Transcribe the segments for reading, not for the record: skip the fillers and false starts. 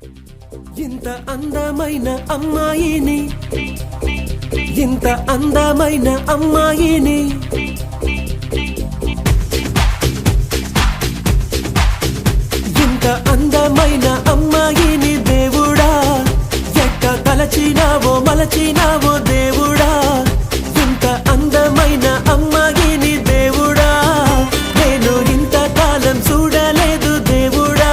ఇంత అందమైన అమ్మాయిని, ఇంత అందమైన అమ్మాయిని, ఇంత అందమైన అమ్మాయిని దేవుడా ఎట్ట తలచినావో మలచినావో దేవుడా. ఇంత అందమైన అమ్మాయిని దేవుడా నేను ఇంతకాలం చూడలేదు దేవుడా.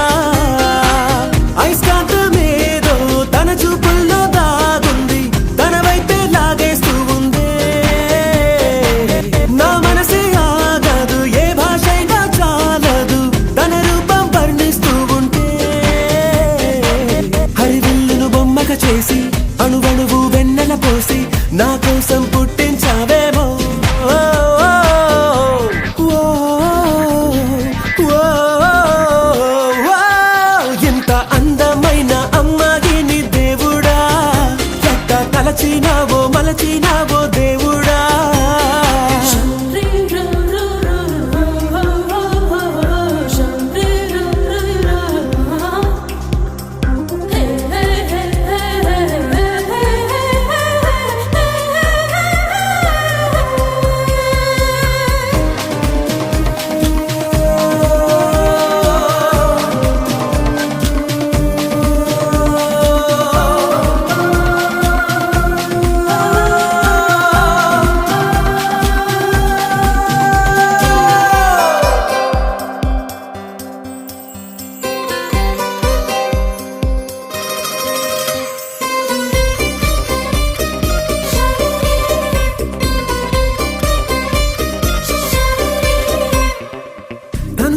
ఐస్కాంతమేదో తన చూపుల్లో దాగుంది, తన వైపే లాగేస్తూ ఉందే. నా మనసే ఆగదు, ఏ భాషైనా చాలదు తన రూపం వర్ణిస్తూ ఉంటే. హరివిల్లును బొమ్మక చేసి అణువణువు వెన్నెల పోసి నా కోసం పుట్టించావేమో. ఇంత అందమైన అమ్మాయిని దేవుడా ఎట్ట తలచినావో మలచినావో దేవుడా.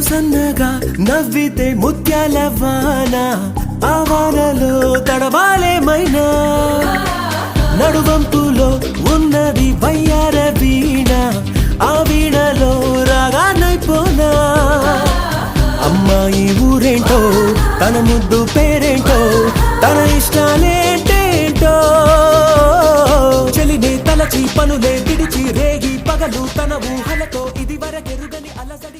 సన్నగా నవ్వితే ముత్యాల వాన, ఆ వానలో తడవాలేమైనా. నడువంపులో ఉన్నది వయ్యార వీణ, ఆ వీణలో రాగానైపోనా. అమ్మాయి ఊరేంటో తన ముద్దు పేరేంటో తన ఇష్టాలేంటేంటో. చెలినే తలచి పనులే విడిచి రేగి పగలు తన ఊహలతో ఇది వరకెరుగని అలసడి.